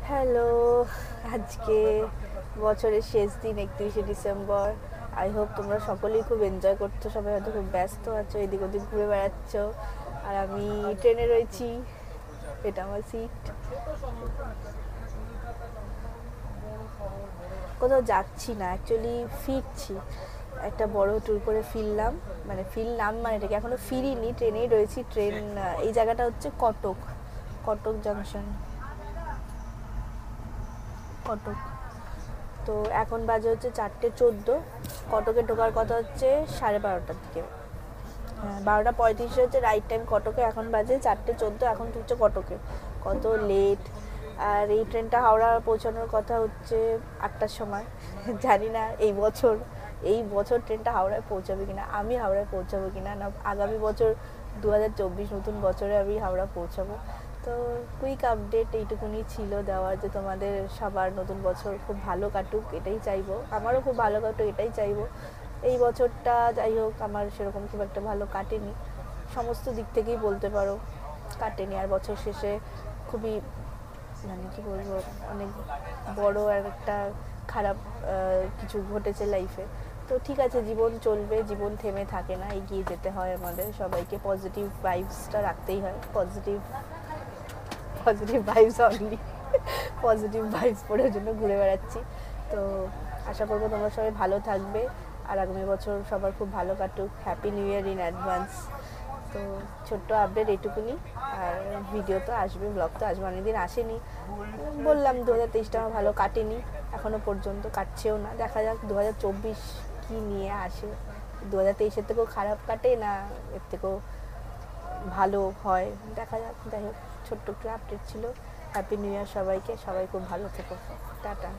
Hello, আজকে বছরের শেষ দিন 31শে ডিসেম্বর। আই হোপ তোমরা সকলেই খুব এনজয় করছো, সবাই হয়তো খুব ব্যস্ত আছো, এদিক ওদিক ঘুরে বেড়াচ্ছ। আর আমি ট্রেনে রয়েছি, এটা আমার সিট। কোথাও যাচ্ছি না, অ্যাকচুয়ালি ফিরছি। একটা বড় ট্যুর করে ফিরলাম, মানে এটাকে এখনো ফিরিনি, ট্রেনেই রয়েছি। ট্রেন এই জায়গাটা হচ্ছে কটক, কটক জাংশন, কটক। তো এখন বাজে হচ্ছে 4:14। কটকে ঢোকার কথা হচ্ছে 12:30টার দিকে। হ্যাঁ, 12:35 হচ্ছে রাইট টাইম কটকে, এখন বাজে 4:14, এখন ঢুকছে কটকে। কত লেট! আর এই ট্রেনটা হাওড়া পৌঁছানোর কথা হচ্ছে 8টার সময়। জানি না এই বছর ট্রেনটা হাওড়ায় পৌঁছাবে কিনা, আমি হাওড়ায় পৌঁছাবো কিনা, না আগামী বছর 2024 নতুন বছরে আমি হাওড়া পৌঁছাবো। তো কুইক আপডেট এইটুকুনি ছিল দেওয়ার, যে তোমাদের সবার নতুন বছর খুব ভালো কাটুক এটাই চাইবো, আমারও খুব ভালো কাটুক এটাই চাইবো। এই বছরটা যাই হোক আমার সেরকম খুব একটা ভালো কাটেনি, সমস্ত দিক থেকেই বলতে পারো কাটেনি। আর বছর শেষে খুবই, মানে কি বলবো, অনেক বড় আর একটা খারাপ কিছু ঘটেছে লাইফে। তো ঠিক আছে, জীবন চলবে, জীবন থেমে থাকে না, এগিয়ে যেতে হয় আমাদের সবাইকে, পজিটিভ ভাইবসটা রাখতেই হয়। Positive positive vibes only, positive vibes পড়ার জন্য ঘুরে বেড়াচ্ছি। তো আশা করবো তোমরা সবাই ভালো থাকবে, আর আগামী বছর সবার খুব ভালো কাটুক। Happy new year in advance. তো ছোট্ট আপডেট এইটুকুনি। আর ভিডিও তো আসবে, ব্লগ তো আসবে, অনেকদিন আসেনি। বললাম 2023টা আমার ভালো কাটেনি, এখনও পর্যন্ত কাটছেও না। দেখা যাক 2024 কী নিয়ে আসে, 2023-এর থেকেও খারাপ কাটে না এর থেকেও ভালো হয়, দেখা যাক। যাই হোক, ছোট্ট একটু আপডেট ছিল। হ্যাপি নিউ ইয়ার সবাইকে, সবাই খুব ভালো থেকো। টাটা।